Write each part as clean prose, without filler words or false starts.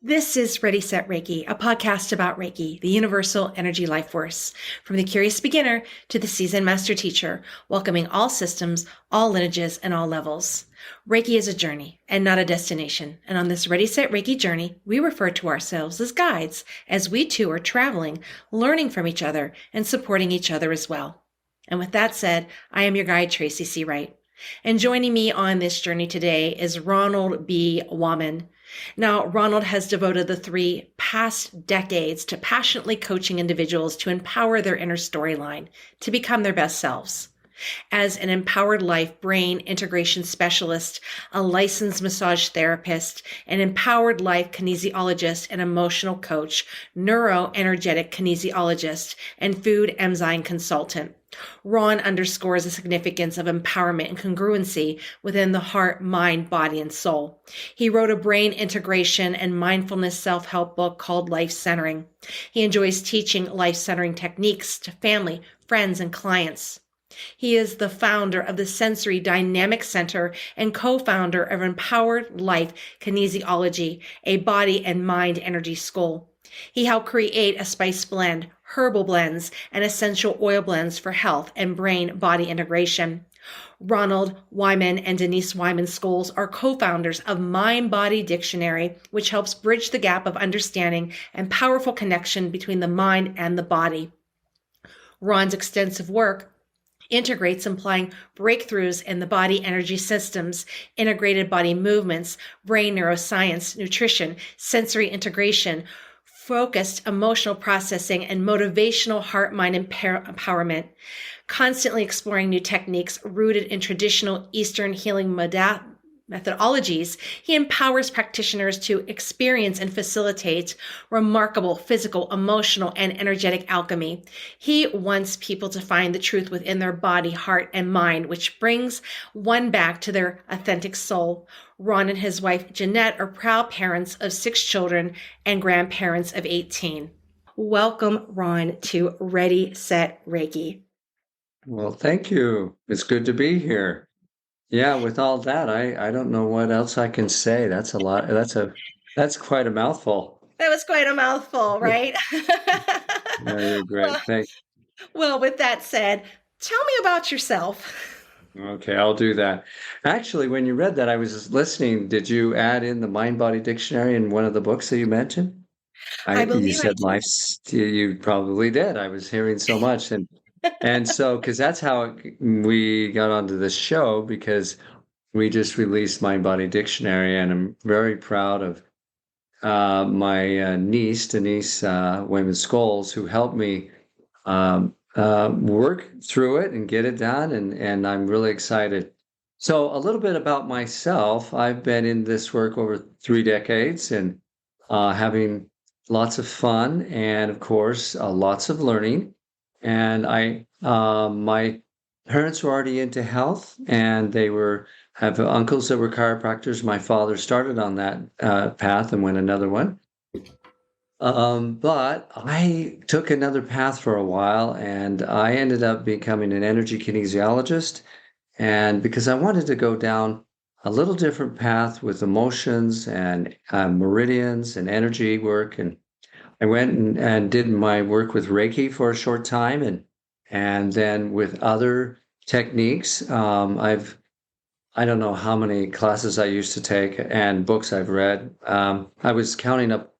This is Ready, Set, Reiki, a podcast about Reiki, the universal energy life force. From the curious beginner to the seasoned master teacher, welcoming all systems, all lineages, and all levels. Reiki is a journey and not a destination. And on this Ready, Set, Reiki journey, we refer to ourselves as guides, as we too are traveling, learning from each other, and supporting each other as well. And with that said, I am your guide, Tracy Searight. And joining me on this journey today is Ronald B. Wayman. Now, Ronald has devoted the 3 past decades to passionately coaching individuals to empower their inner storyline to become their best selves. As an empowered life brain integration specialist, a licensed massage therapist, an empowered life kinesiologist and emotional coach, neuroenergetic kinesiologist, and food enzyme consultant, Ron underscores the significance of empowerment and congruency within the heart, mind, body, and soul. He wrote a brain integration and mindfulness self-help book called Life Centering. He enjoys teaching life-centering techniques to family, friends, and clients. He is the founder of the Sensory Dynamic Center and co-founder of Empowered Life Kinesiology, a body and mind energy school. He helped create a spice blend, herbal blends, and essential oil blends for health and brain-body integration. Ronald Wayman and Denise Wayman schools are co-founders of Mind-Body Dictionary, which helps bridge the gap of understanding and powerful connection between the mind and the body. Ron's extensive work integrates implying breakthroughs in the body energy systems, integrated body movements, brain neuroscience, nutrition, sensory integration, focused emotional processing, and motivational heart-mind empowerment, constantly exploring new techniques rooted in traditional Eastern healing methodologies. He empowers practitioners to experience and facilitate remarkable physical, emotional, and energetic alchemy. He wants people to find the truth within their body, heart, and mind, which brings one back to their authentic soul. Ron and his wife, Jeanette, are proud parents of 6 children and grandparents of 18. Welcome, Ron, to Ready, Set, Reiki. Well, thank you. It's good to be here. Yeah, with all that, I don't know what else I can say. That's a lot. That's quite a mouthful. That was quite a mouthful, right? Yeah, you're great. well, well, with that said, tell me about yourself. Okay, I'll do that. Actually, when you read that, I was just listening. Did you add in the mind-body dictionary in one of the books that you mentioned? I You believe I said you probably did. I was hearing so much, and so because that's how we got onto this show because we just released Mind Body Dictionary, and I'm very proud of my niece, Denise Wayman Scholes, who helped me work through it and get it done. And I'm really excited. So, a little bit about myself. I've been in this work over 3 decades and having lots of fun and, of course, lots of learning. And my parents were already into health, and they have uncles that were chiropractors. My father started on that path and went another one. But I took another path for a while, and I ended up becoming an energy kinesiologist. And because I wanted to go down a little different path with emotions and meridians and energy work, and I went and did my work with Reiki for a short time, and then with other techniques. I don't know how many classes I used to take and books I've read. I was counting up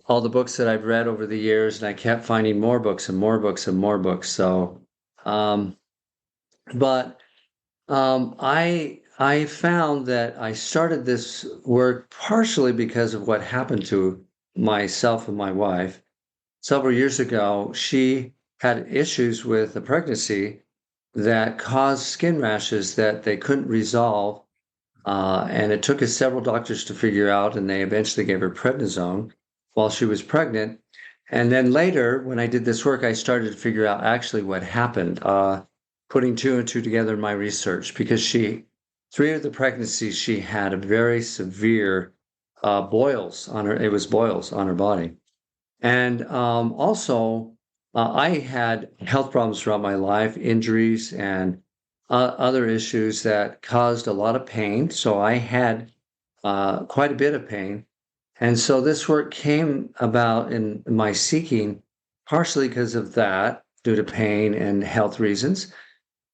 all the books that I've read over the years, and I kept finding more books and more books and more books. So, um, but I found that I started this work partially because of what happened to myself and my wife. Several years ago, she had issues with a pregnancy that caused skin rashes that they couldn't resolve. And it took us several doctors to figure out, and they eventually gave her prednisone while she was pregnant. And then later, when I did this work, I started to figure out actually what happened, putting 2 and 2 together in my research, because 3 of the pregnancies, she had a very severe boils on her. It was boils on her body. And also, I had health problems throughout my life, injuries and other issues that caused a lot of pain. So I had quite a bit of pain. And so this work came about in my seeking, partially because of that, due to pain and health reasons.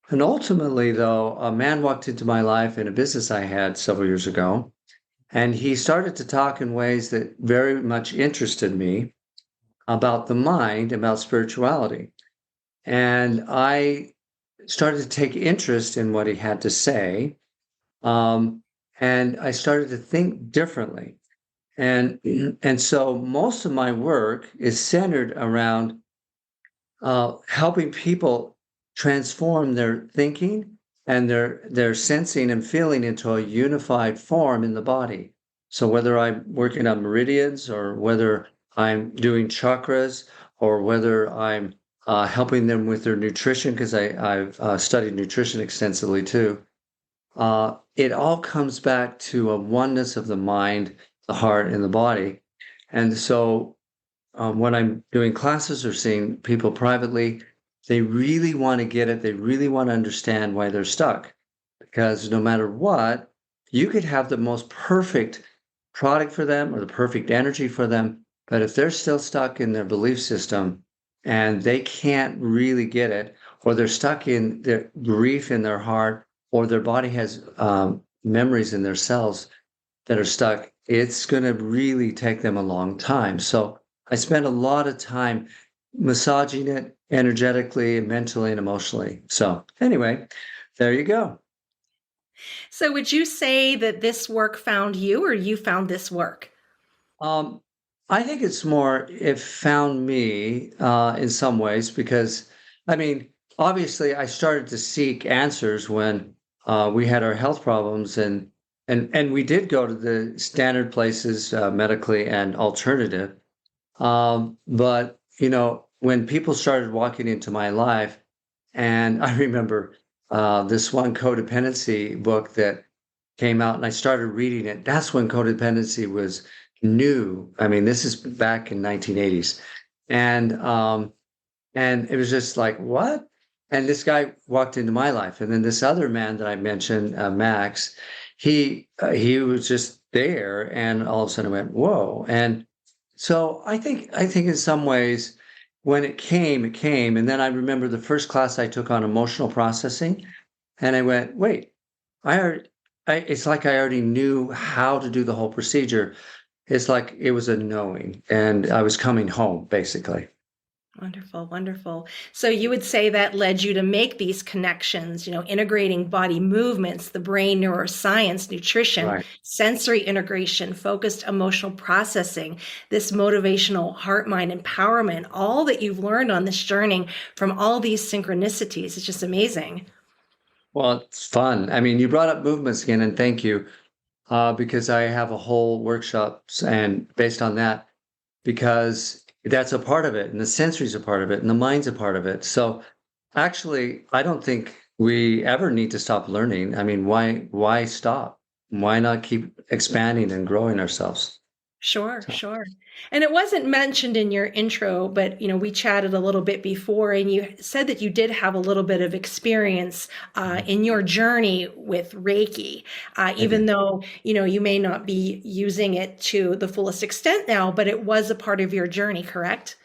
And ultimately, though, a man walked into my life in a business I had several years ago, and he started to talk in ways that very much interested me about the mind, about spirituality. And I started to take interest in what he had to say. Um, and I started to think differently. And, and so most of my work is centered around helping people transform their thinking and their sensing and feeling into a unified form in the body. So whether I'm working on meridians or whether I'm doing chakras or whether I'm helping them with their nutrition, because I've studied nutrition extensively too, it all comes back to a oneness of the mind, the heart, and the body. And so when I'm doing classes or seeing people privately, they really want to get it. They really want to understand why they're stuck. Because no matter what, you could have the most perfect product for them or the perfect energy for them. But if they're still stuck in their belief system and they can't really get it, or they're stuck in their grief in their heart, or their body has memories in their cells that are stuck, it's going to really take them a long time. So I spend a lot of time massaging it energetically, mentally, and emotionally. So anyway, there you go. So would you say that this work found you or you found this work? Um, I think it's more it found me in some ways because, I mean, obviously I started to seek answers when we had our health problems and we did go to the standard places medically and alternative. But when people started walking into my life, and I remember this one codependency book that came out, and I started reading it. That's when codependency was new. I mean, this is back in 1980s, and it was just like, what? And this guy walked into my life, and then this other man that I mentioned, Max, he was just there, and all of a sudden I went, whoa! And so I think in some ways, when it came, and then I remember the first class I took on emotional processing, and I went, wait, I already, it's like I already knew how to do the whole procedure. It's like it was a knowing, and I was coming home basically. Wonderful, wonderful. So you would say that led you to make these connections, integrating body movements, the brain, neuroscience, nutrition, Right. sensory integration, focused emotional processing, this motivational heart mind empowerment, all that you've learned on this journey from all these synchronicities. It's just amazing. Well, it's fun. I mean, you brought up movements again, and thank you, because I have a whole workshops and based on that, because that's a part of it, and the sensory's a part of it, and the mind's a part of it. So actually, I don't think we ever need to stop learning. I mean, why stop? Why not keep expanding and growing ourselves? Sure, So, sure. And it wasn't mentioned in your intro, but we chatted a little bit before, and you said that you did have a little bit of experience in your journey with Reiki, I even did. though you may not be using it to the fullest extent now, but it was a part of your journey, correct?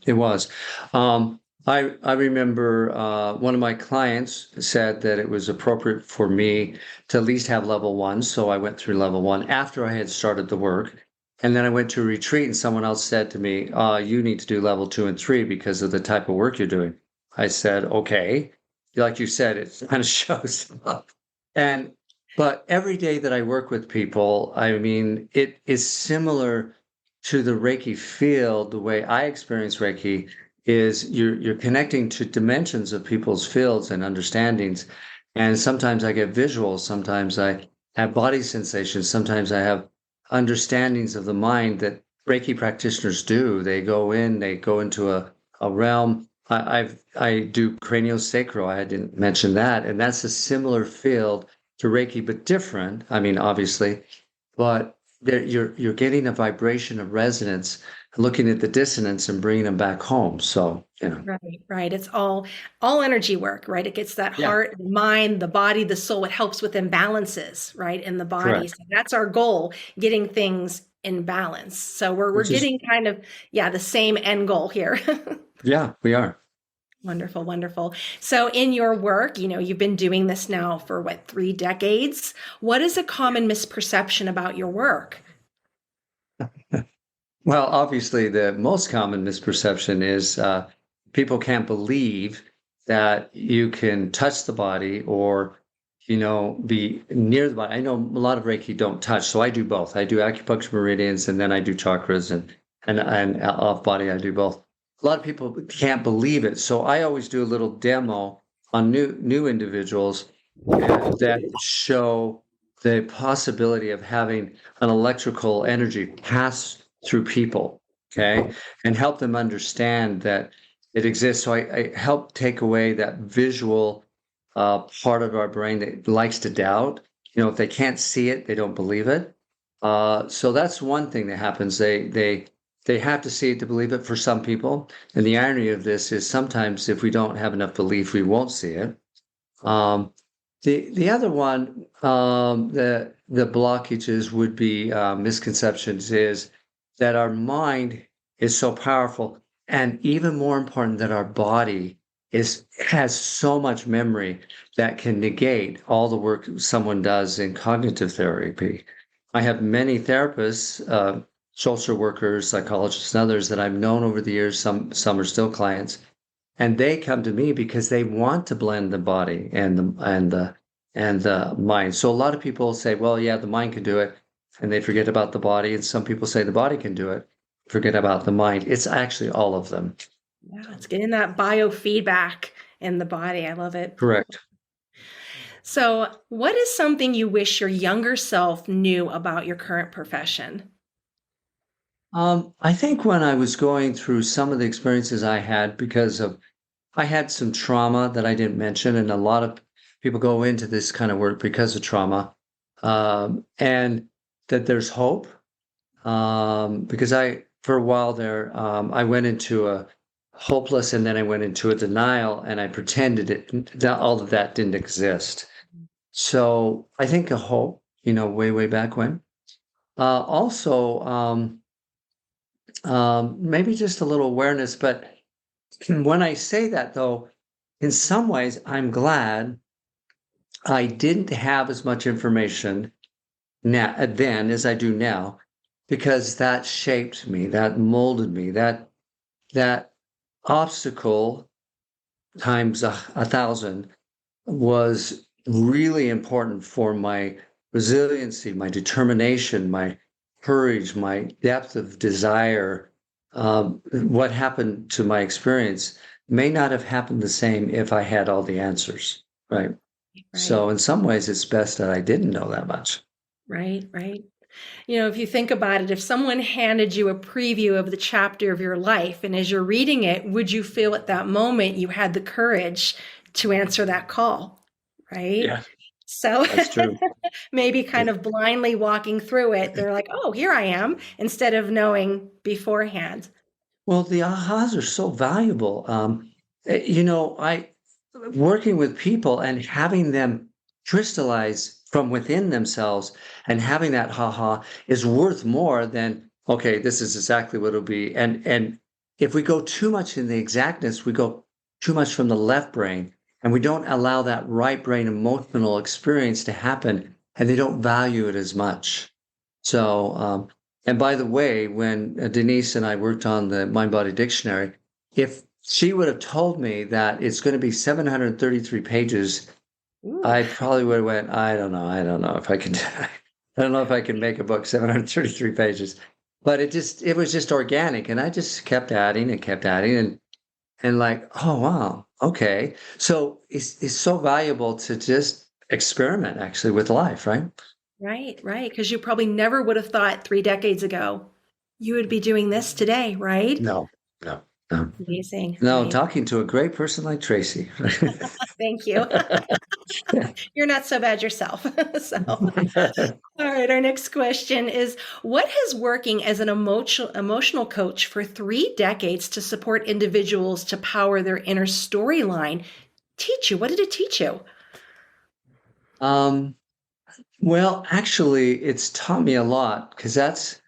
It was. I remember one of my clients said that it was appropriate for me to at least have level one. So I went through level one after I had started the work. And then I went to a retreat, and someone else said to me, you need to do level two and three because of the type of work you're doing. I said, okay. Like you said, it kind of shows up. And, but every day that I work with people, I mean, it is similar to the Reiki field. The way I experience Reiki is you're connecting to dimensions of people's fields and understandings. And sometimes I get visuals, sometimes I have body sensations, sometimes I have understandings of the mind that Reiki practitioners do. They go in, they go into a realm. I do craniosacral. I didn't mention that, and that's a similar field to Reiki, but different. I mean, obviously, but you're getting a vibration of resonance, looking at the dissonance and bringing them back home. So, Right, right. It's all energy work, right? It gets that yeah, heart, the mind, the body, the soul. It helps with imbalances, right, in the body. correct. So that's our goal, getting things in balance. So we're Which is, getting kind of, yeah, the same end goal here. yeah, we are. Wonderful, wonderful. So in your work, you've been doing this now for what, 3 decades? What is a common misperception about your work? Well, obviously, the most common misperception is people can't believe that you can touch the body or, be near the body. I know a lot of Reiki don't touch, so I do both. I do acupuncture meridians, and then I do chakras, and off body. I do both. A lot of people can't believe it, so I always do a little demo on new individuals that show the possibility of having an electrical energy pass through people, okay, and help them understand that it exists. So I help take away that visual part of our brain that likes to doubt. If they can't see it, they don't believe it. So that's one thing that happens. They have to see it to believe it for some people. And the irony of this is sometimes if we don't have enough belief, we won't see it. Um, the other one, the blockages would be misconceptions, is that our mind is so powerful, and even more important, that our body has so much memory that can negate all the work someone does in cognitive therapy. I have many therapists, social workers, psychologists, and others that I've known over the years. Some are still clients, and they come to me because they want to blend the body and the mind. So a lot of people say, well, yeah, the mind can do it, and they forget about the body. And some people say the body can do it, forget about the mind. It's actually all of them. Yeah, it's getting that biofeedback in the body. I love it. Correct. So, what is something you wish your younger self knew about your current profession? I think when I was going through some of the experiences I had, I had some trauma that I didn't mention, and a lot of people go into this kind of work because of trauma, and that there's hope. Because for a while there, I went into a hopeless, and then I went into a denial, and I pretended that all of that didn't exist. So I think a hope, way back when. Also, maybe just a little awareness. But when I say that, though, in some ways, I'm glad I didn't have as much information then as I do now, because that shaped me, that molded me, that obstacle times a thousand was really important for my resiliency, my determination, my courage, my depth of desire. What happened to my experience may not have happened the same if I had all the answers, right? Right, So in some ways, it's best that I didn't know that much. right, right. If you think about it, if someone handed you a preview of the chapter of your life, and as you're reading it, would you feel at that moment you had the courage to answer that call? Right? Yeah, So that's true. maybe kind of blindly walking through it, they're like, oh, here I am, instead of knowing beforehand. Well, the ahas are so valuable. I working with people and having them crystallize from within themselves and having that haha is worth more than, okay, this is exactly what it'll be. And if we go too much in the exactness, we go too much from the left brain, and we don't allow that right brain emotional experience to happen, and they don't value it as much. So, and by the way, when Denise and I worked on the Mind Body Dictionary, if she would have told me that it's going to be 733 pages, Ooh, I probably would have went, I don't know if I can, I don't know if I can make a book 733 pages. But it was just organic. And I just kept adding and kept adding and like, oh, wow. Okay. So it's so valuable to just experiment actually with life, right? right, right. Because you probably never would have thought 3 decades ago you would be doing this today, right? No, no, no. Amazing, No, amazing. talking to a great person like Tracy. Thank you. You're not so bad yourself. So, all right, our next question is, what has working as an emotional coach for 3 decades to support individuals to power their inner storyline teach you? What did it teach you? um, well, actually, it's taught me a lot because that's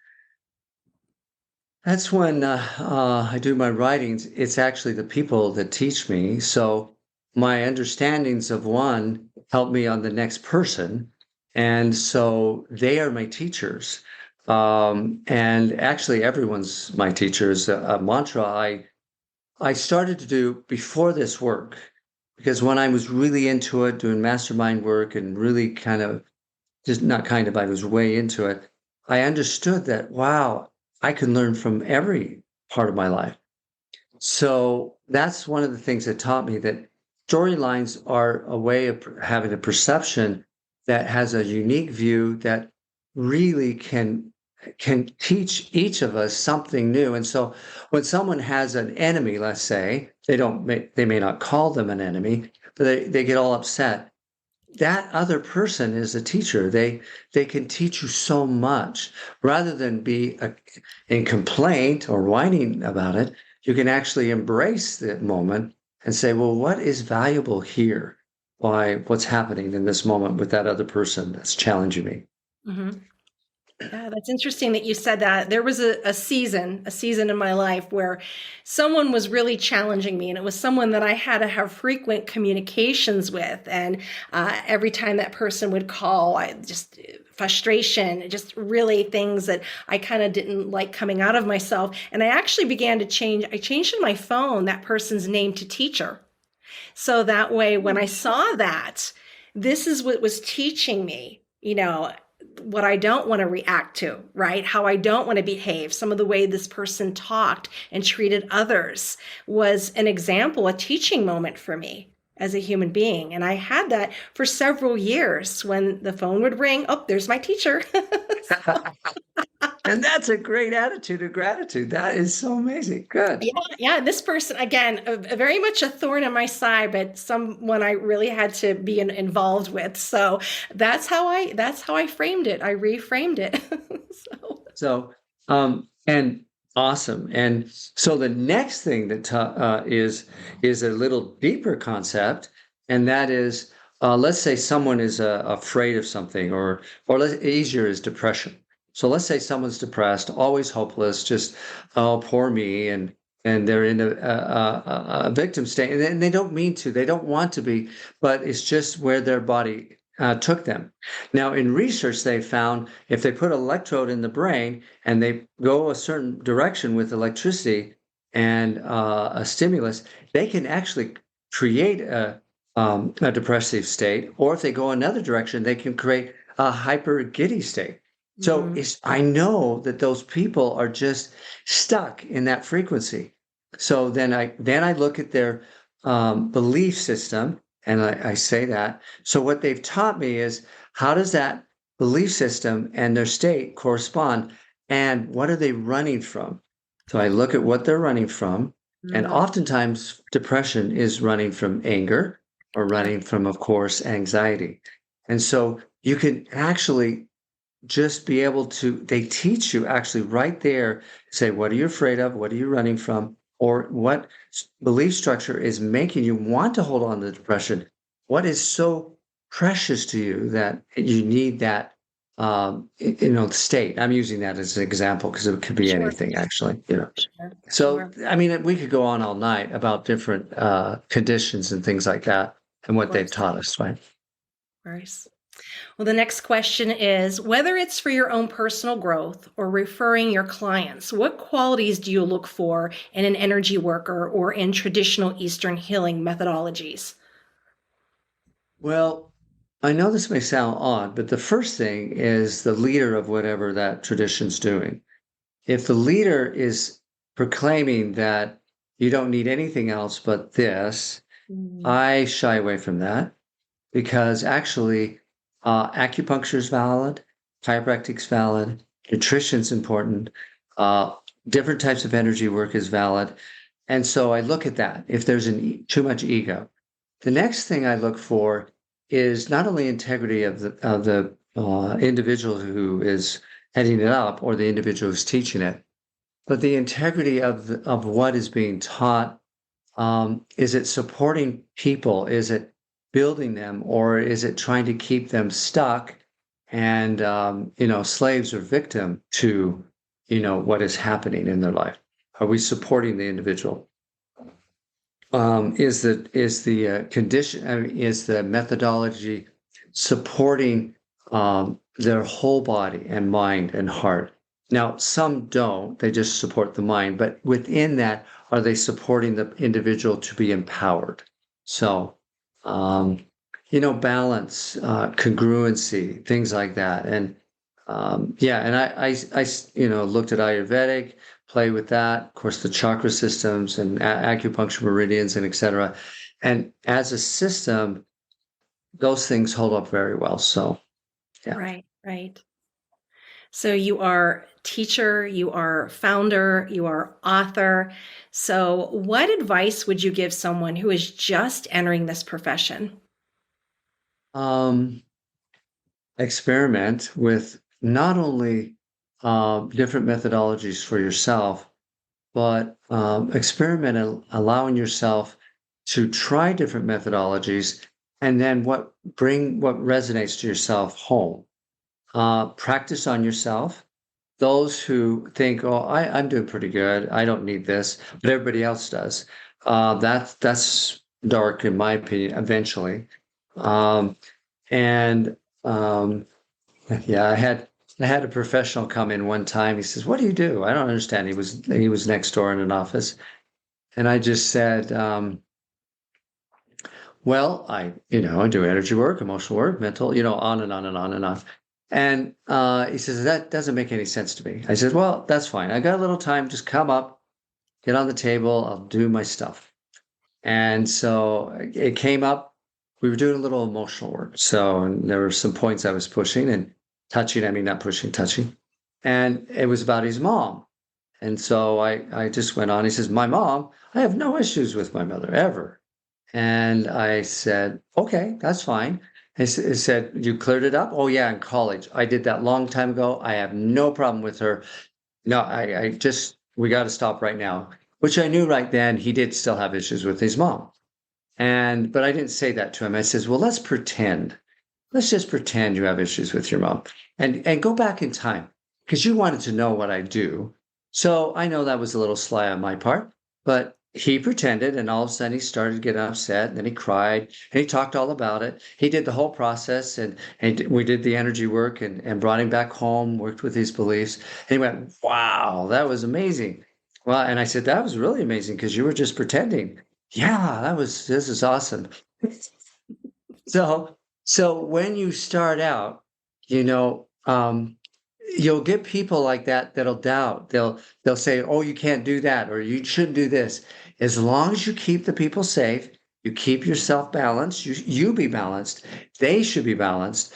when I do my writings. It's actually the people that teach me. So my understandings of one help me on the next person. And so they are my teachers. And actually, everyone's my teachers. A mantra I started to do before this work, because when I was really into it, doing mastermind work and really kind of just not kind of, I was way into it. I understood that, wow, I can learn from every part of my life. So that's one of the things that taught me that storylines are a way of having a perception that has a unique view that really can teach each of us something new. And so when someone has an enemy, let's say, they may not call them an enemy, but they get all upset. That other person is a teacher. They can teach you so much rather than be in complaint or whining about it. You can actually embrace the moment and say, well, what is valuable here by what's happening in this moment with that other person that's challenging me? Mhm. Yeah, that's interesting that you said that. There was a season in my life where someone was really challenging me, and it was someone that I had to have frequent communications with. And every time that person would call, I just frustration, just really things that I kind of didn't like coming out of myself. And I actually began to change. I changed in my phone that person's name to teacher. So that way, when I saw that, this is what was teaching me, what I don't want to react to, right? How I don't want to behave. Some of the way this person talked and treated others was an example, a teaching moment for me as a human being. And I had that for several years. When the phone would ring, oh, there's my teacher. And that's a great attitude of gratitude. That is so amazing. Good. Yeah, yeah. This person, again, very much a thorn in my side, but someone I really had to be involved with. So that's how I framed it. I reframed it. So, And awesome. And so the next thing that is a little deeper concept, and that is, let's say someone is afraid of something, easier is depression. So let's say someone's depressed, always hopeless, just oh poor me, and they're in a victim state, and they don't mean to, they don't want to be, but it's just where their body took them. Now, in research, they found if they put an electrode in the brain and they go a certain direction with electricity and a stimulus, they can actually create a depressive state. Or if they go another direction, they can create a hyper giddy state. So mhm. I know that those people are just stuck in that frequency. So then I look at their belief system, and I say that. So what they've taught me is, how does that belief system and their state correspond, and what are they running from? So I look at what they're running from, and Mhm. oftentimes depression is running from anger or Yeah. running from, of course, anxiety. And so you can actually just be able to, they teach you actually right there, say, what are you afraid of? What are you running from? Or what belief structure is making you want to hold on to depression? What is so precious to you that you need that, state? I'm using that as an example because it could be Sure, anything actually, sure, So, sure. I mean, we could go on all night about different conditions and things like that and Of what they've course, taught us, right? of course. Well, the next question is, whether it's for your own personal growth or referring your clients, what qualities do you look for in an energy worker or in traditional Eastern healing methodologies? Well, I know this may sound odd, but the first thing is the leader of whatever that tradition's doing. If the leader is proclaiming that you don't need anything else but this, Mm, I shy away from that because actually, acupuncture is valid, chiropractic's valid, nutrition's important, uh, different types of energy work is valid. And so I look at that if there's too much ego. The next thing I look for is not only integrity of the individual who is heading it up or the individual who's teaching it, but the integrity of what is being taught. Is it supporting people? Is it building them, or is it trying to keep them stuck and slaves or victim to what is happening in their life? Are we supporting the individual? Is the condition? I mean, is the methodology supporting their whole body and mind and heart? Now, some don't; they just support the mind. But within that, are they supporting the individual to be empowered? So, balance, congruency, things like that. And and I looked at Ayurvedic, play with that, of course, the chakra systems and acupuncture meridians and et cetera. And as a system, those things hold up very well. So, yeah. Right, right. So you are teacher, you are founder, you are author. So what advice would you give someone who is just entering this profession? Um, Experiment with not only different methodologies for yourself, but experiment allowing yourself to try different methodologies and then what resonates to yourself home. Practice on yourself. Those who think, oh, I'm doing pretty good, I don't need this, but everybody else does. That's dark in my opinion, eventually. Um, and yeah, I had a professional come in one time. He says, "What do you do?" I don't understand. He was next door in an office, and I just said, "Well, I do energy work, emotional work, mental, on and on and on and on." And he says, "That doesn't make any sense to me." I said, "Well, that's fine. I got a little time. Just come up, get on the table. I'll do my stuff." And so it came up. We were doing a little emotional work. So and there were some points I was pushing and touching. I mean, not pushing, touching. And it was about his mom. And so I just went on. He says, "My mom, I have no issues with my mother ever." And I said, "Okay, that's fine." He said, "You cleared it up?" "Oh, yeah, in college. I did that long time ago. I have no problem with her. No, we got to stop right now." Which I knew right then he did still have issues with his mom. But I didn't say that to him. I says, "Well, let's pretend. Let's just pretend you have issues with your mom and go back in time because you wanted to know what I do." So I know that was a little sly on my part, but he pretended and all of a sudden he started getting upset and then he cried and he talked all about it. He did the whole process and we did the energy work and brought him back home, worked with his beliefs. And he went, "Wow, that was amazing." Well, and I said, "That was really amazing because you were just pretending." "Yeah, this is awesome." So, so when you start out, you know, you'll get people like that that'll doubt. They'll say, "Oh, you can't do that," or "You shouldn't do this." As long as you keep the people safe, you keep yourself balanced, you be balanced, they should be balanced,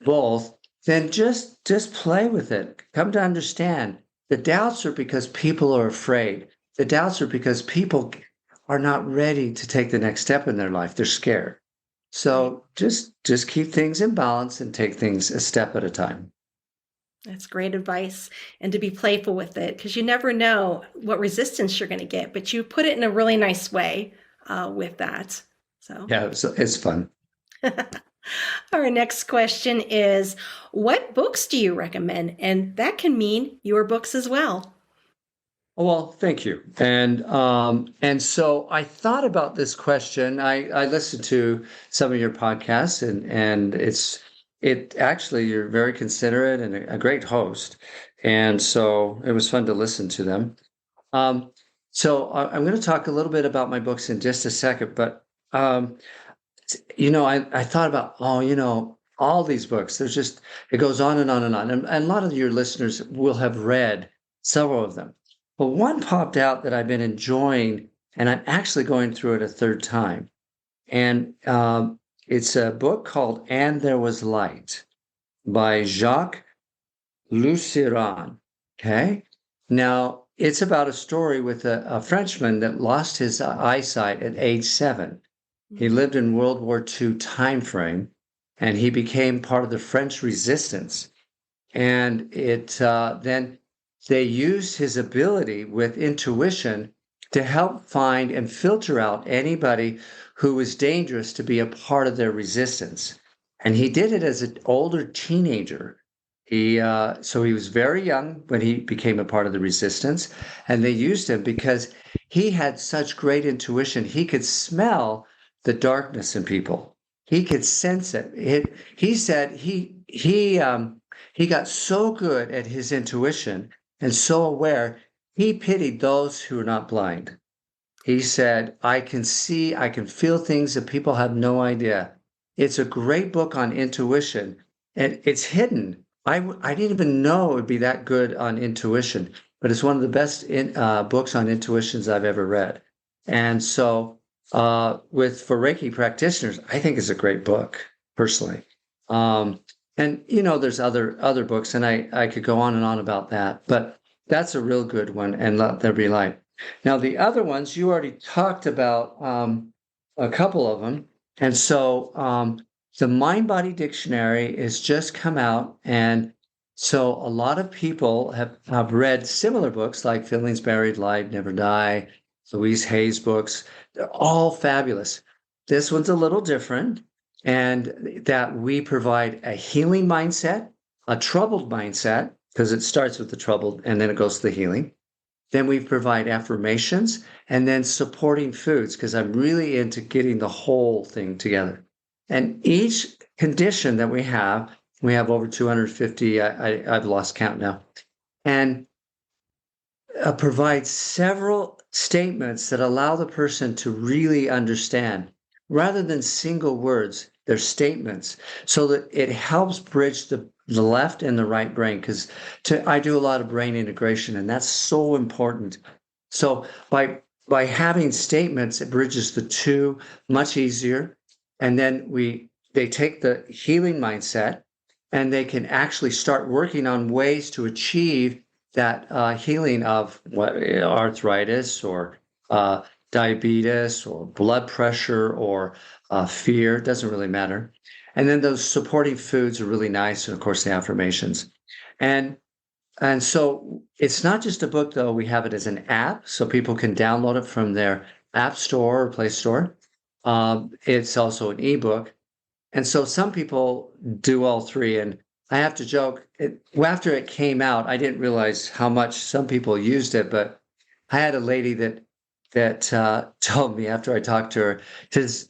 both, then just play with it. Come to understand the doubts are because people are afraid. The doubts are because people are not ready to take the next step in their life. They're scared. Right. So just keep things in balance and take things a step at a time. That's great advice. And to be playful with it, because you never know what resistance you're going to get, but you put it in a really nice way with that. So, Yeah, it's fun. our next question is, what books do you recommend? And that can mean your books as well. Oh, well, thank you. And so I thought about this question. I listened to some of your podcasts and it actually you're very considerate and a great host. And so it was fun to listen to them. Um, I'm going to talk a little bit about my books in just a second, but um, I thought about, all these books. It goes on and on and on. And a lot of your listeners will have read several of them. But one popped out that I've been enjoying, and I'm actually going through it a third time. And it's a book called And There Was Light by Jacques Luciran. Okay. Now, it's about a story with a Frenchman that lost his eyesight at age 7. He lived in World War II time frame, and he became part of the French resistance. And then they used his ability with intuition to help find and filter out anybody who was dangerous to be a part of their resistance. And he did it as an older teenager. So he was very young when he became a part of the resistance, and they used him because he had such great intuition. He could smell the darkness in people. He could sense it. He said he got so good at his intuition and so aware, he pitied those who are not blind. He said, I can see, I can feel things that people have no idea. It's a great book on intuition, and it's hidden. I didn't even know it would be that good on intuition, but it's one of the best books on intuitions I've ever read. And so, for Reiki practitioners, I think it's a great book, personally. And there's other books, and I could go on and on about that, but that's a real good one. And Let There Be Light. Now, the other ones, you already talked about a couple of them. And so the Mind Body Dictionary has just come out. And so a lot of people have read similar books like Feelings Buried, Light, Never Die, Louise Hay's books. They're all fabulous. This one's a little different, and that we provide a healing mindset, a troubled mindset, because it starts with the troubled and then it goes to the healing. Then we provide affirmations and then supporting foods, because I'm really into getting the whole thing together. And each condition that we have over 250, I've lost count now, and provides several statements that allow the person to really understand. Rather than single words, they're statements, so that it helps bridge the left and the right brain, because I do a lot of brain integration, and that's so important. So by having statements, it bridges the two much easier. And then they take the healing mindset, and they can actually start working on ways to achieve that healing of arthritis or diabetes or blood pressure or fear. Doesn't really matter. And then those supporting foods are really nice, and of course the affirmations. And so it's not just a book, though. We have it as an app, so people can download it from their app store or Play Store. It's also an ebook. And so some people do all three. And I have to joke, after it came out, I didn't realize how much some people used it, but I had a lady that told me after I talked to her,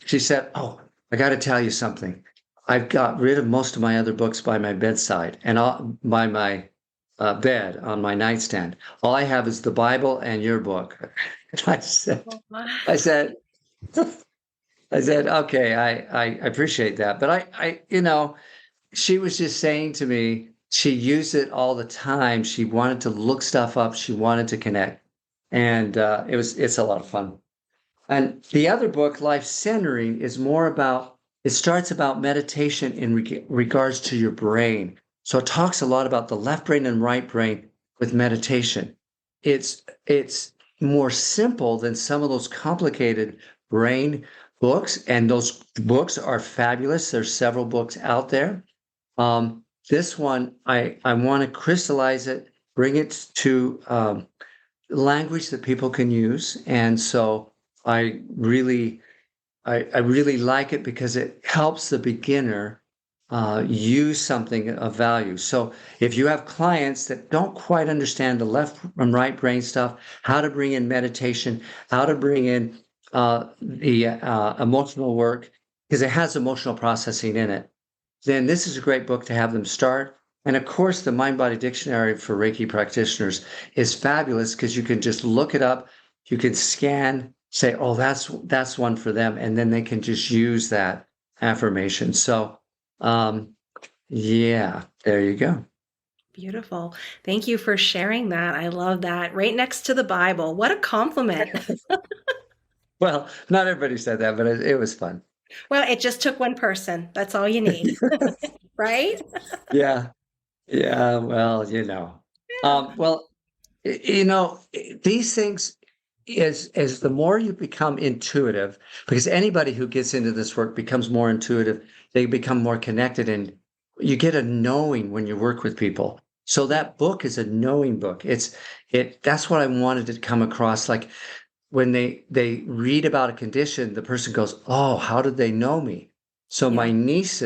she said, "Oh, I got to tell you something. I've got rid of most of my other books by my bedside and by my bed on my nightstand. All I have is the Bible and your book." I said, I said, okay, I appreciate that. But she was just saying to me, she used it all the time. She wanted to look stuff up. She wanted to connect. And it's a lot of fun. And the other book, Life Centering, is more about, it starts about meditation in regards to your brain. So it talks a lot about the left brain and right brain with meditation. It's more simple than some of those complicated brain books, and those books are fabulous. There's several books out there. This one, I want to crystallize it, bring it to language that people can use. And so I really like it because it helps the beginner use something of value. So if you have clients that don't quite understand the left and right brain stuff, how to bring in meditation, how to bring in the emotional work, because it has emotional processing in it, then this is a great book to have them start. And of course, the Mind Body Dictionary for Reiki practitioners is fabulous, because you can just look it up, you can scan, say, "Oh, that's one for them," and then they can just use that affirmation. So, yeah, there you go. Beautiful. Thank you for sharing that. I love that. Right next to the Bible. What a compliment. Well, not everybody said that, but it was fun. Well, it just took one person. That's all you need, right? Yeah, yeah. Well, Yeah. well, these things, as the more you become intuitive, because anybody who gets into this work becomes more intuitive, they become more connected, and you get a knowing when you work with people. So that book is a knowing book. That's what I wanted to come across. Like when they read about a condition, the person goes, "Oh, how did they know me?" So Yeah. my niece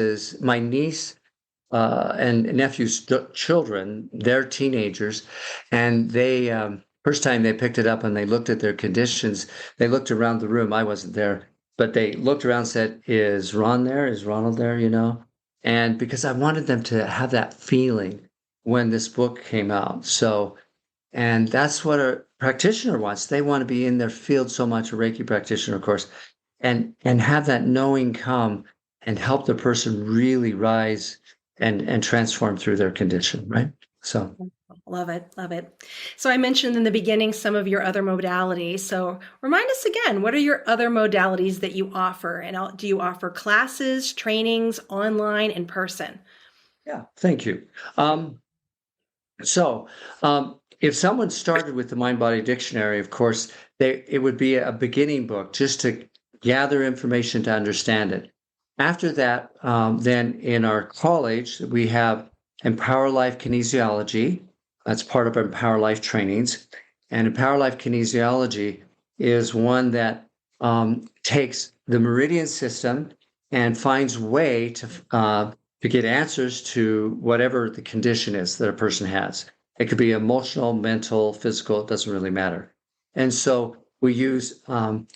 and nephew's children, they're teenagers, and they first time they picked it up and they looked at their conditions, they looked around the room. I wasn't there, but they looked around and said, "Is Ron there? Is Ronald there?" And because I wanted them to have that feeling when this book came out. So, and that's what a practitioner wants. They want to be in their field so much, a Reiki practitioner, of course, and have that knowing come and help the person really rise and transform through their condition, right? So Love it. Love it. So I mentioned in the beginning some of your other modalities. So remind us again, what are your other modalities that you offer? And do you offer classes, trainings, online, in person? yeah, thank you. So if someone started with the Mind Body Dictionary, of course, it would be a beginning book just to gather information to understand it. After that, then in our college, we have Empower Life Kinesiology. That's part of our Empower Life trainings. And Empower Life Kinesiology is one that takes the meridian system and finds way to get answers to whatever the condition is that a person has. It could be emotional, mental, physical, it doesn't really matter. And so we use muscle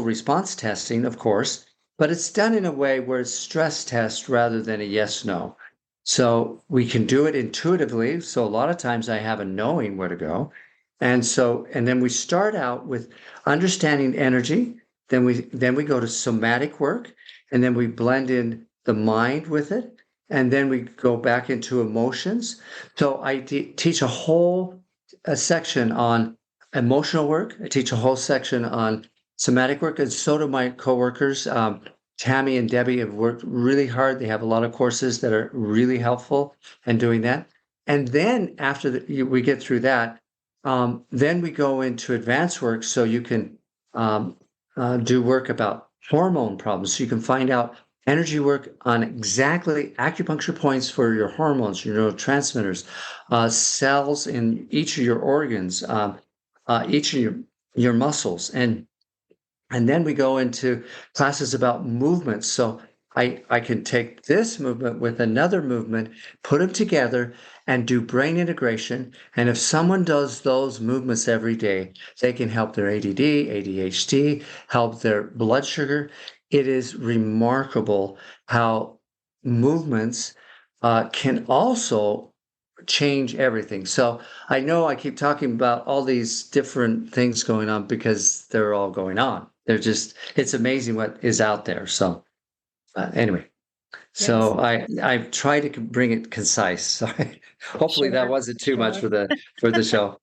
response testing, of course, but it's done in a way where it's stress test rather than a yes, no. So we can do it intuitively. So a lot of times I have a knowing where to go. And then we start out with understanding energy. Then we go to somatic work, and then we blend in the mind with it, and then we go back into emotions. So I teach a section on emotional work. I teach a whole section on somatic work, and so do my coworkers. Tammy and Debbie have worked really hard. They have a lot of courses that are really helpful in doing that. And then after we get through that, then we go into advanced work, so you can do work about hormone problems. So you can find out energy work on exactly acupuncture points for your hormones, your neurotransmitters, cells in each of your organs, each of your muscles, and then we go into classes about movements. So I can take this movement with another movement, put them together, and do brain integration. And if someone does those movements every day, they can help their ADD, ADHD, help their blood sugar. It is remarkable how movements can also change everything. So I know I keep talking about all these different things going on because they're all going on. It's amazing what is out there. So anyway, Yes. so I try to bring it concise. Sorry. Hopefully that Sure. wasn't too much Sure. for the show.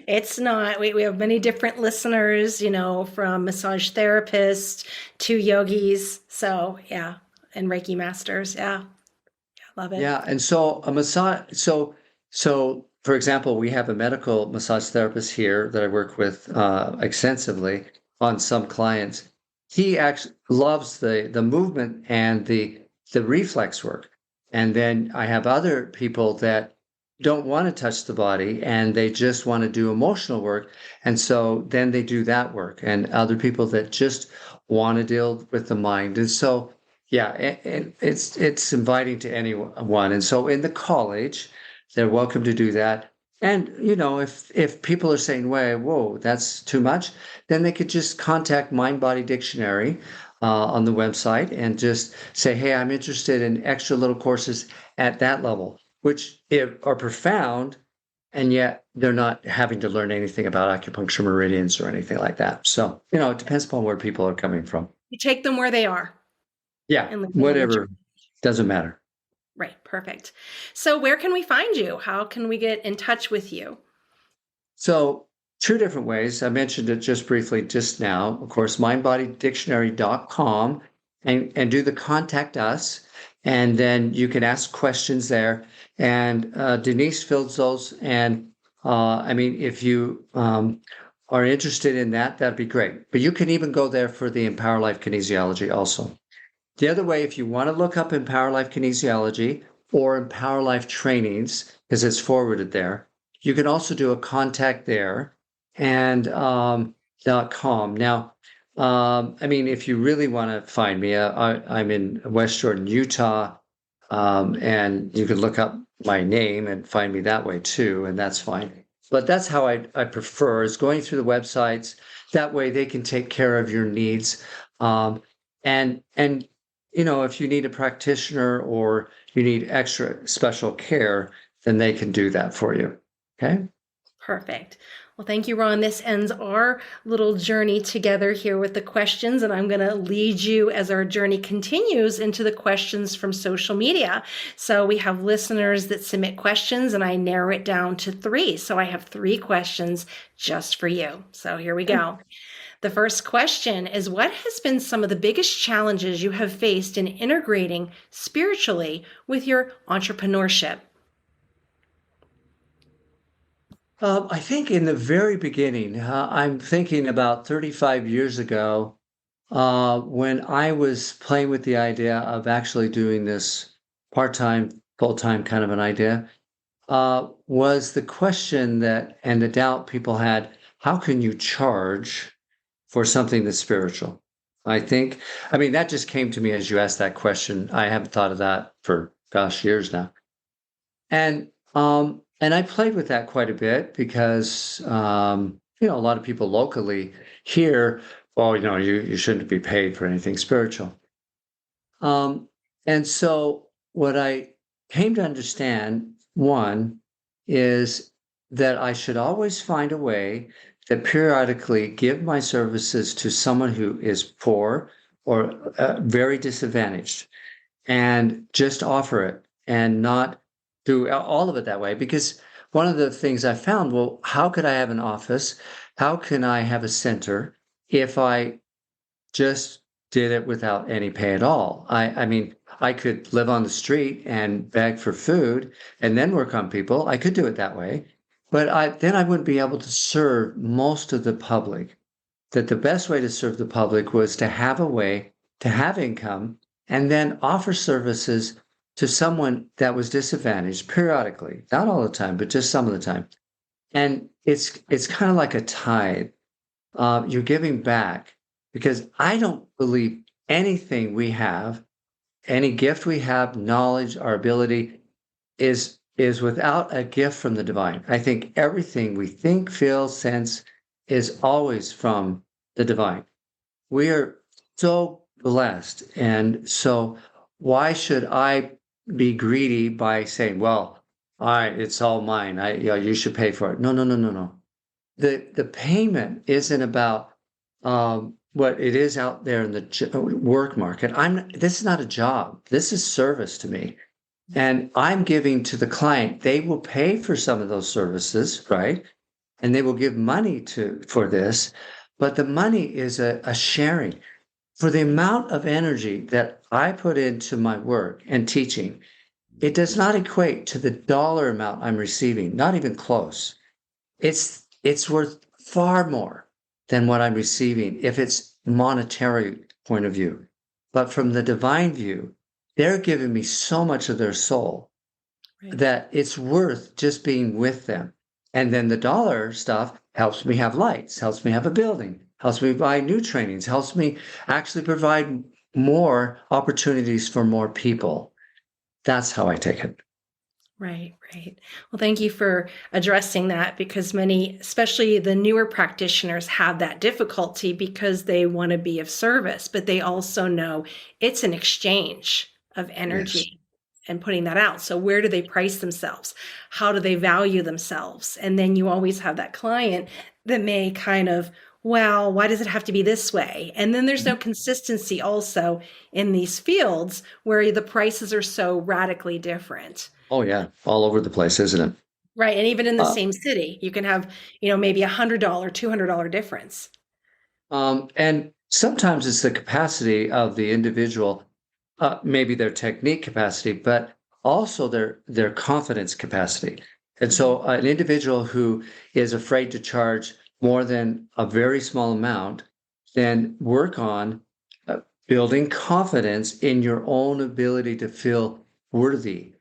It's not. We have many different listeners, from massage therapists to yogis. So, yeah, and Reiki masters. Yeah, love it. Yeah, and so a massage. So for example, we have a medical massage therapist here that I work with extensively on some clients. He actually loves the movement and the reflex work. And then I have other people that don't want to touch the body and they just want to do emotional work. And so then they do that work. And other people that just want to deal with the mind. And so yeah, and it's inviting to anyone. And so in the college, they're welcome to do that. And if people are saying, whoa, that's too much, then they could just contact Mind Body Dictionary on the website and just say, hey, I'm interested in extra little courses at that level, which are profound, and yet they're not having to learn anything about acupuncture meridians or anything like that. So, it depends upon where people are coming from. You take them where they are Yeah, and leave them on the whatever. journey. Doesn't matter. Right. Perfect. So, where can we find you? How can we get in touch with you? So, two different ways. I mentioned it just briefly just now. Of course, mindbodydictionary.com and do the contact us. And then you can ask questions there. And Denise fills those. And I mean, if you are interested in that, that'd be great. But you can even go there for the Empower Life Kinesiology also. The other way, if you want to look up Empower Life Kinesiology or Empower Life Trainings, because it's forwarded there, you can also do a contact there and .com. Now, I mean, if you really want to find me, I'm in West Jordan, Utah, and you can look up my name and find me that way too, and that's fine. But that's how I prefer is going through the websites. That way they can take care of your needs. And if you need a practitioner or you need extra special care, then they can do that for you. Okay. Perfect. Well, thank you, Ron. This ends our little journey together here with the questions, and I'm going to lead you as our journey continues into the questions from social media. So we have listeners that submit questions, and I narrow it down to 3. So I have 3 questions just for you. So here we go. The first question is, what has been some of the biggest challenges you have faced in integrating spiritually with your entrepreneurship? I think in the very beginning, I'm thinking about 35 years ago, when I was playing with the idea of actually doing this part-time, full-time kind of an idea, was the question that and the doubt people had, how can you charge for something that's spiritual? I mean, that just came to me as you asked that question. I haven't thought of that for, gosh, years now. And I played with that quite a bit because a lot of people locally here, well, you shouldn't be paid for anything spiritual. And so what I came to understand, one, is that I should always find a way to periodically give my services to someone who is poor or very disadvantaged, and just offer it and not do all of it that way. Because one of the things I found, well, how could I have an office? How can I have a center if I just did it without any pay at all? I mean, I could live on the street and beg for food and then work on people. I could do it that way. But then I wouldn't be able to serve most of the public. That the best way to serve the public was to have a way to have income and then offer services to someone that was disadvantaged periodically, not all the time, but just some of the time. And it's kind of like a tithe. You're giving back because I don't believe anything we have, any gift we have, knowledge, our ability is without a gift from the divine. I think everything we think, feel, sense is always from the divine. We are so blessed. And so why should I be greedy by saying, well, all right, it's all mine. You should pay for it. No, no, no, no, no. The payment isn't about what it is out there in the work market. This is not a job. This is service to me. And I'm giving to the client. They will pay for some of those services, right? And they will give money for this. But the money is a sharing. For the amount of energy that I put into my work and teaching, it does not equate to the dollar amount I'm receiving, not even close. It's worth far more than what I'm receiving if it's monetary point of view. But from the divine view, they're giving me so much of their soul that it's worth just being with them. And then the dollar stuff helps me have lights, helps me have a building, helps me buy new trainings, helps me actually provide more opportunities for more people. That's how I take it. Right, right. Well, thank you for addressing that, because many, especially the newer practitioners, have that difficulty because they want to be of service, but they also know it's an exchange of energy and putting that out. So where do they price themselves? How do they value themselves? And then you always have that client that may kind of, well, why does it have to be this way? And then there's no consistency also in these fields where the prices are so radically different. Oh yeah, all over the place, isn't it? Right. And even in the same city, you can have, maybe $100, $200 difference. And sometimes it's the capacity of the individual, maybe their technique capacity, but also their confidence capacity. And so an individual who is afraid to charge more than a very small amount, then work on building confidence in your own ability to feel worthy,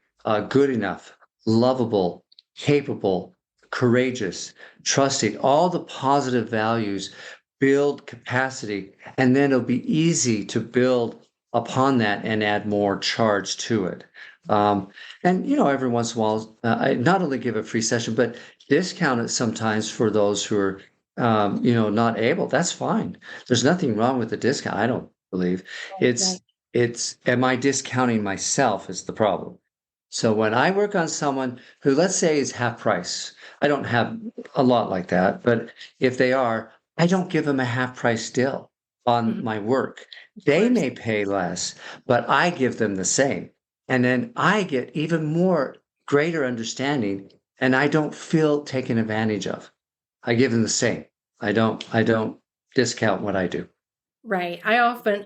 good enough, lovable, capable, courageous, trusting, all the positive values, build capacity, and then it'll be easy to build upon that and add more charge to it. And every once in a while, I not only give a free session, but discount it sometimes for those who are, not able. That's fine. There's nothing wrong with the discount. I don't believe Right. it's. Am I discounting myself? Is the problem. So when I work on someone who, let's say, is half price, I don't have a lot like that, but if they are, I don't give them a half price deal on Mhm. my work. Of They course. may pay less, but I give them the same. And then I get even more greater understanding and I don't feel taken advantage of. I give them the same. I don't discount what I do. Right. I often,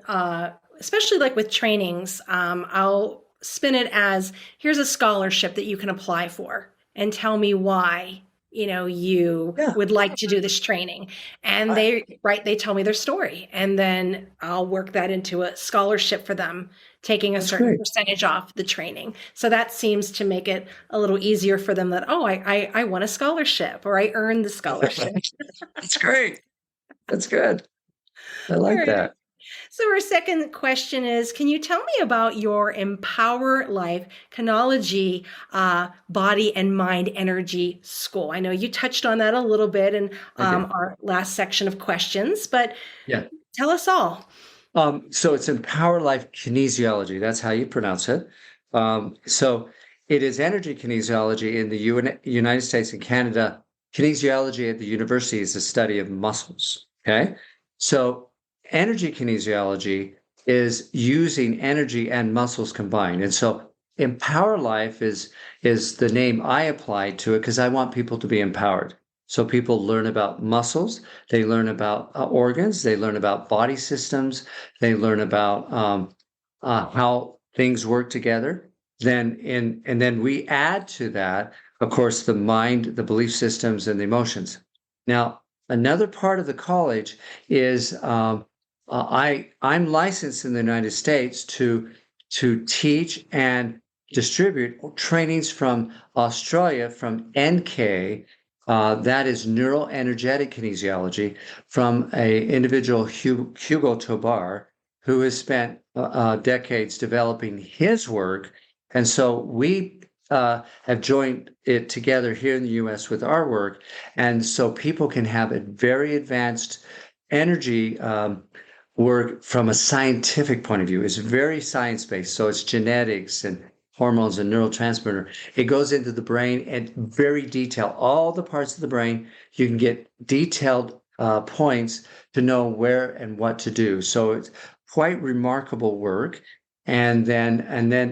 especially like with trainings, I'll spin it as here's a scholarship that you can apply for and tell me why, you Yeah. would like to do this training. And I, they tell me their story. And then I'll work that into a scholarship for them, taking a that's certain great. percentage off the training. So that seems to make it a little easier for them that, oh, I won a scholarship or I earned the scholarship. That's great. That's good. I All like right. that. So, our second question is, can you tell me about your Empower Life Kinology Body and Mind Energy School? I know you touched on that a little bit in I did. our last section of questions, but Yeah. tell us all. So it's Empower Life Kinesiology. That's how you pronounce it. So it is energy kinesiology in the United States and Canada. Kinesiology at the university is the study of muscles. Okay. So energy kinesiology is using energy and muscles combined. And so Empower Life is the name I applied to it because I want people to be empowered. So people learn about muscles, they learn about organs, they learn about body systems, they learn about how things work together. And then we add to that, of course, the mind, the belief systems, and the emotions. Now, another part of the college is I'm licensed in the United States to teach and distribute trainings from Australia from NK. That is neuroenergetic kinesiology from a individual Hugo Tobar who has spent decades developing his work. And so we have joined it together here in the US with our work. And so people can have a very advanced energy work from a scientific point of view. It's very science based. So it's genetics and hormones and neurotransmitter. It goes into the brain and very detailed, all the parts of the brain. You can get detailed points to know where and what to do. So it's quite remarkable work. And then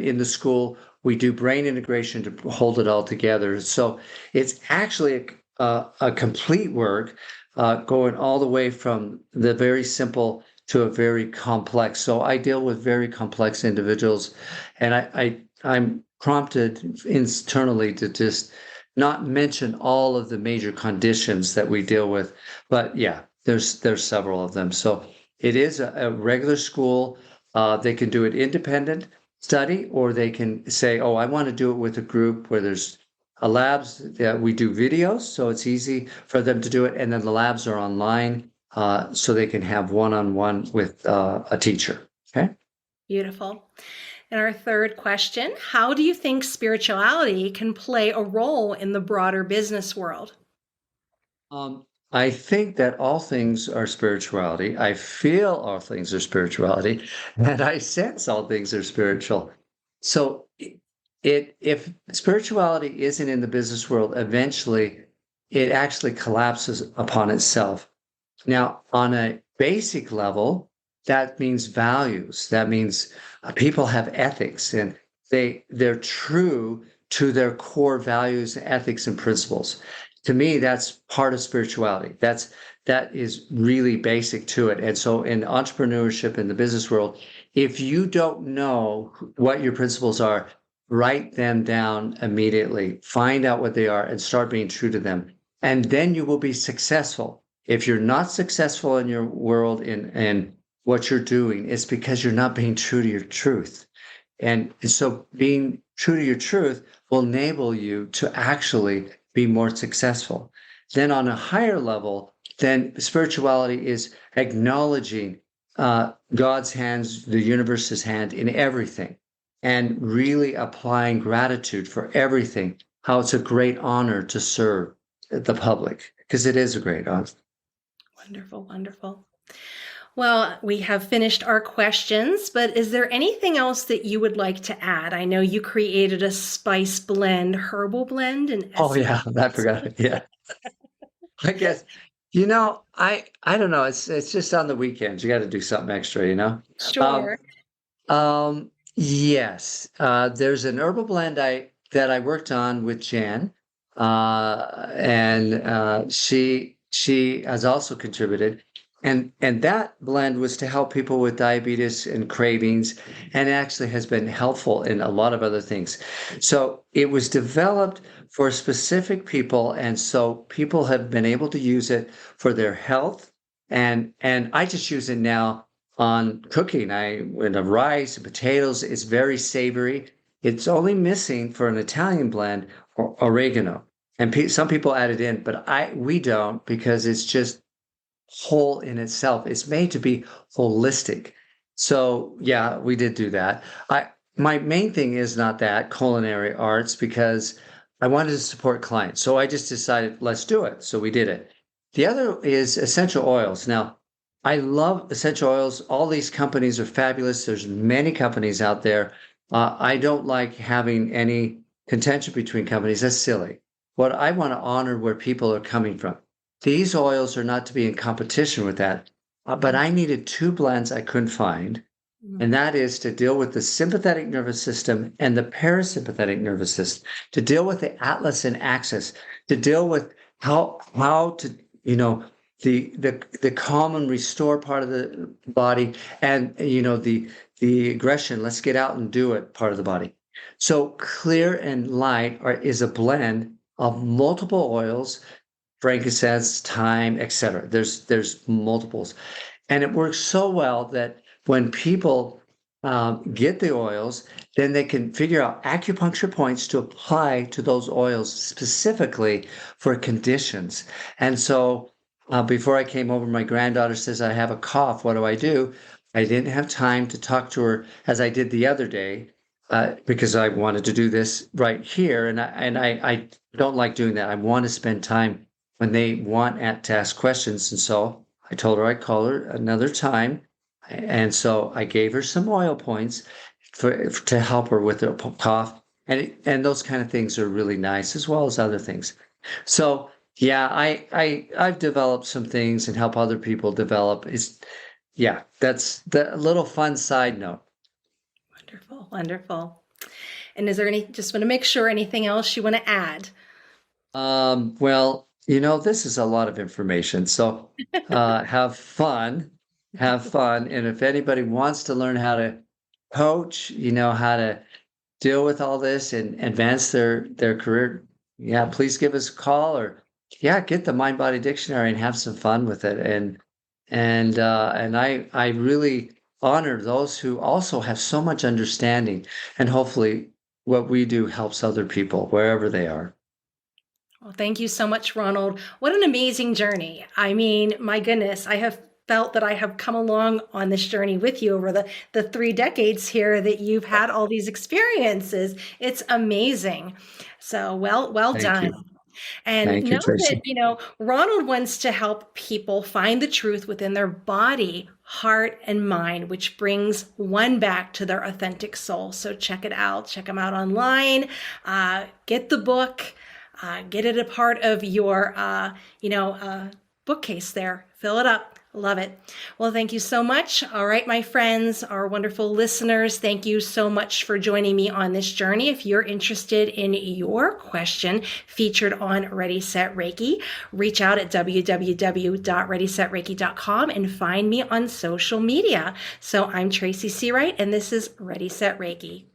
in the school, we do brain integration to hold it all together. So it's actually a complete work going all the way from the very simple to a very complex. So I deal with very complex individuals, and I'm prompted internally to just not mention all of the major conditions that we deal with, but yeah, there's several of them. So it is a regular school. They can do it independent study, or they can say, "Oh, I want to do it with a group where there's a labs that we do videos, so it's easy for them to do it, and then the labs are online, so they can have one-on-one with a teacher." Okay. Beautiful. And our third question, how do you think spirituality can play a role in the broader business world? I think that all things are spirituality. I feel all things are spirituality, and I sense all things are spiritual. So if spirituality isn't in the business world, eventually it actually collapses upon itself. Now, on a basic level, that means values. That means people have ethics and they're true to their core values, ethics, and principles. To me, that's part of spirituality. That is really basic to it. And so in entrepreneurship in the business world, if you don't know what your principles are, write them down immediately, find out what they are, and start being true to them. And then you will be successful. If you're not successful in your world, in what you're doing, it's because you're not being true to your truth. And so being true to your truth will enable you to actually be more successful. Then on a higher level, then spirituality is acknowledging God's hands, the universe's hand in everything, and really applying gratitude for everything, how it's a great honor to serve the public, because it is a great honor. Wonderful, wonderful. Well, we have finished our questions, but is there anything else that you would like to add? I know you created a spice blend, herbal blend, and Oh yeah, I forgot it. Yeah. I guess, I don't know. It's just on the weekends. You got to do something extra, Um, sure. yes. There's an herbal blend that I worked on with Jan, and she has also contributed, and that blend was to help people with diabetes and cravings, and actually has been helpful in a lot of other things. So it was developed for specific people, and so people have been able to use it for their health, and I just use it now on cooking. With the rice and potatoes, it's very savory. It's only missing for an Italian blend or oregano, and some people add it in, but we don't, because it's just whole in itself. It's made to be holistic. So yeah, we did do that. My main thing is not that culinary arts, because I wanted to support clients. So I just decided, let's do it. So we did it. The other is essential oils. Now, I love essential oils. All these companies are fabulous. There's many companies out there. I don't like having any contention between companies. That's silly. What I want to honor where people are coming from. These oils are not to be in competition with that. But I needed two blends I couldn't find, and that is to deal with the sympathetic nervous system and the parasympathetic nervous system, to deal with the atlas and axis, to deal with how to, the calm and restore part of the body, and the aggression, let's get out and do it part of the body. So clear and light is a blend of multiple oils, frankincense, thyme, etc. There's multiples, and it works so well that when people get the oils, then they can figure out acupuncture points to apply to those oils specifically for conditions. And so before I came over, my granddaughter says, I have a cough. What do I do? I didn't have time to talk to her as I did the other day, because I wanted to do this right here. And I don't like doing that. I want to spend time when they want to ask questions. And so I told her I'd call her another time. And so I gave her some oil points to help her with her cough. And those kind of things are really nice, as well as other things. So yeah, I've developed some things and help other people develop. That's the little fun side note. Wonderful, wonderful. And is there just want to make sure anything else you want to add? Well, this is a lot of information. So have fun. Have fun. And if anybody wants to learn how to coach, how to deal with all this and advance their career, yeah, please give us a call, or get the Mind Body Dictionary and have some fun with it. And I really honor those who also have so much understanding, and hopefully what we do helps other people wherever they are. Well, thank you so much, Ronald. What an amazing journey. I mean, my goodness, I have felt that I have come along on this journey with you over the 3 decades here that you've had all these experiences. It's amazing. So well Thank done. you. And Thank you, know that, Tracy. Ronald wants to help people find the truth within their body, heart, and mind, which brings one back to their authentic soul. So check it out. Check him out online. Get the book. Get it a part of your, bookcase there. Fill it up. Love it. Well, thank you so much. All right, my friends, our wonderful listeners, thank you so much for joining me on this journey. If you're interested in your question featured on Ready, Set, Reiki, reach out at www.readysetreiki.com and find me on social media. So I'm Tracy Searight, and this is Ready, Set, Reiki.